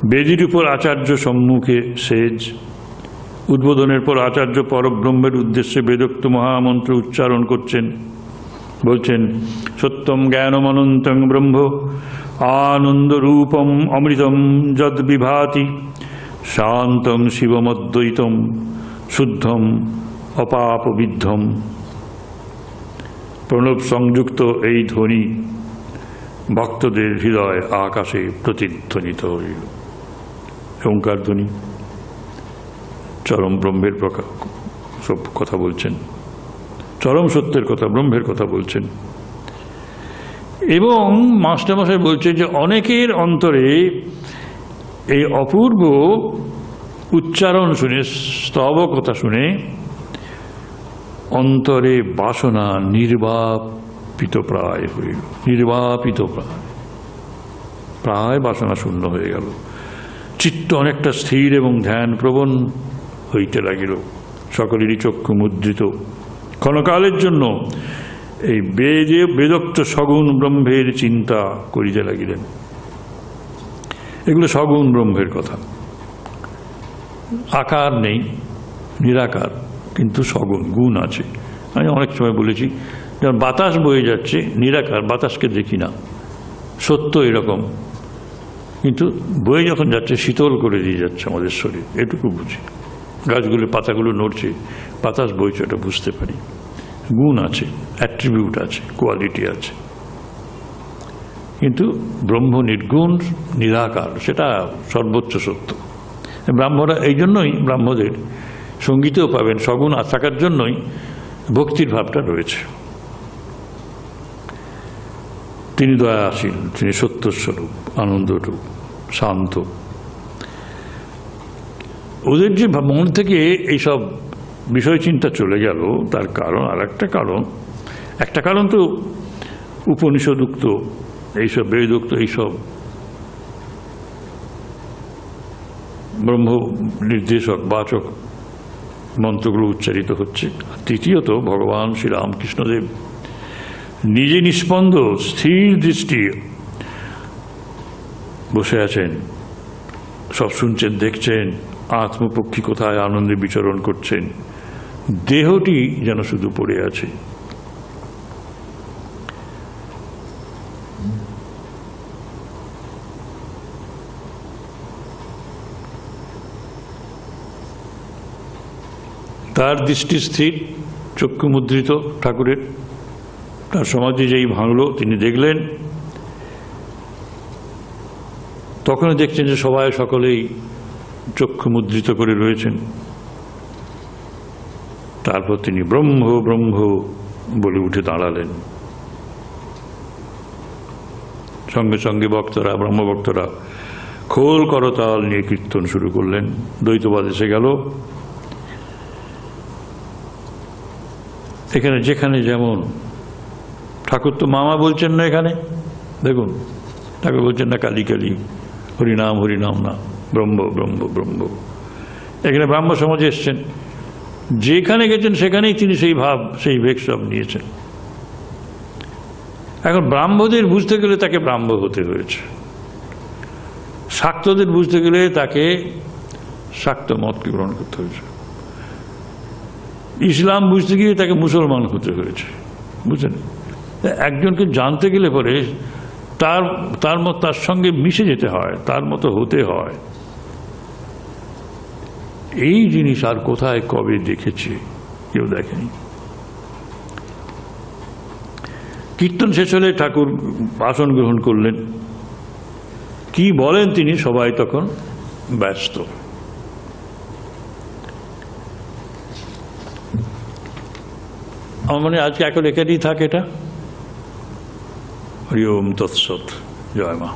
বেদির উপর আচার্য সম্মুখে সেজ, উদ্বোধনের পর আচার্য পরব্রহ্মের উদ্দেশ্যে বেদোক্ত মহামন্ত্র উচ্চারণ করছেন। বলছেন, সত্যম জ্ঞানম অনন্তং ব্রহ্ম আনন্দ রূপম অমৃতম যদ বিভাতি শান্তং শিবমদ্বৈতম শুদ্ধম অপাপবিদ্ধম। প্রণব সংযুক্ত এই ধ্বনি ভক্তদের হৃদয় আকাশে প্রতিধ্বনিত হইল। ওঙ্কার ধ্বনি চরম ব্রহ্মের সব কথা বলছেন, চরম সত্যের কথা, ব্রহ্মের কথা বলছেন। এবং মাস্টারমশাই বলছে যে অনেকের অন্তরে এই অপূর্ব উচ্চারণ শুনে, স্তব কথা শুনে অন্তরে বাসনা নির্বাপিত প্রায় হইল। নির্বাপিত প্রায় বাসনা শূন্য হয়ে গেল। চিত্ত অনেকটা স্থির এবং ধ্যান প্রবণ হইতে লাগিল। সকলেরই চক্ষু মুদ্রিত। ক্ষণকালের জন্য এই বেদোক্ত সগুণ ব্রহ্মের চিন্তা করিতে লাগিলেন। এগুলো সগুণ ব্রহ্মের কথা। আকার নেই, নিরাকার, কিন্তু সগুণ, গুণ আছে। আমি অনেক সময় বলেছি, যেমন বাতাস বয়ে যাচ্ছে, নিরাকার, বাতাসকে দেখি না। সত্য এরকম, কিন্তু বয়ে যখন যাচ্ছে শীতল করে দিয়ে যাচ্ছে আমাদের শরীর, এটুকু বুঝি। গাছগুলোর পাতাগুলো নড়ছে, বাতাস বইছে, এটা বুঝতে পারি। গুণ আছে, অ্যাট্রিবিউট আছে, কোয়ালিটি আছে। কিন্তু ব্রহ্ম নির্গুণ, নিরাকার, সেটা সর্বোচ্চ সত্য। ব্রাহ্মরা এই জন্যই, ব্রাহ্মদের সঙ্গীতেও পাবেন সগুণ থাকার জন্যই ভক্তির ভাবটা রয়েছে। তিনি দয়াশীল, তিনি সত্যস্বরূপ, আনন্দরূপ, শান্ত। ওদের যে মন থেকে এইসব বিষয় চিন্তা চলে গেল, তার কারণ আর একটা কারণ তো উপনিষদুক্ত এইসব, বেদোক্ত এইসব ব্রহ্ম নির্দেশক বাচক মন্ত্রগুলো উচ্চারিত হচ্ছে। তৃতীয়ত ভগবান শ্রী রামকৃষ্ণদেব নিজে নিষ্পন্দ স্থির দৃষ্টি বসে আছেন, সব শুনছেন, দেখছেন। আত্মপক্ষী কোথায় আনন্দে বিচরণ করছেন, দেহটি যেন শুধু পড়ে আছে। তার দৃষ্টি স্থির, চক্ষু মুদ্রিত ঠাকুরের। তার সমাধি যেই ভাঙল, তিনি দেখলেন, তখনও দেখছেন যে সবাই সকলেই চক্ষু মুদ্রিত করে রয়েছেন। তারপর তিনি ব্রহ্ম ব্রহ্ম বলে উঠে দাঁড়ালেন। সঙ্গে সঙ্গে বক্তরা, ব্রহ্মভক্তরা খোল করতাল নিয়ে কীর্তন শুরু করলেন। দ্বৈতবাদ এসে গেল। এখানে যেখানে যেমন, ঠাকুর তো মামা বলছেন না, এখানে দেখুন ঠাকুর বলছেন না কালী কালী, হরিনাম হরিনাম না, ব্রহ্ম ব্রহ্ম ব্রহ্ম। এখানে ব্রাহ্ম সমাজে এসছেন, যেখানে গেছেন সেখানেই তিনি সেই ভাব, সেই বেগ সব নিয়েছেন। এখন ব্রাহ্মদের বুঝতে গেলে তাকে ব্রাহ্ম হতে হয়েছে, শাক্তদের বুঝতে গেলে তাকে শাক্ত মতকে গ্রহণ করতে হয়েছে, ইসলাম বুঝতে গিয়ে তাকে মুসলমান হতে হয়েছে। বুঝলেন? একজনকে জানতে গেলে পরে তার সঙ্গে মিশে যেতে হয়, তার মতো হতে হয়। এই জিনিস আর কোথায় কবে দেখেছে? কেউ দেখেনি। কীর্তন শেষ হলে ঠাকুর আসন গ্রহণ করলেন। কি বলেন তিনি? সবাই তখন ব্যস্ত। আমার মনে আজকে এখন এখানেই থাকে এটা। হরি ওম তৎসৎ। জয় মা।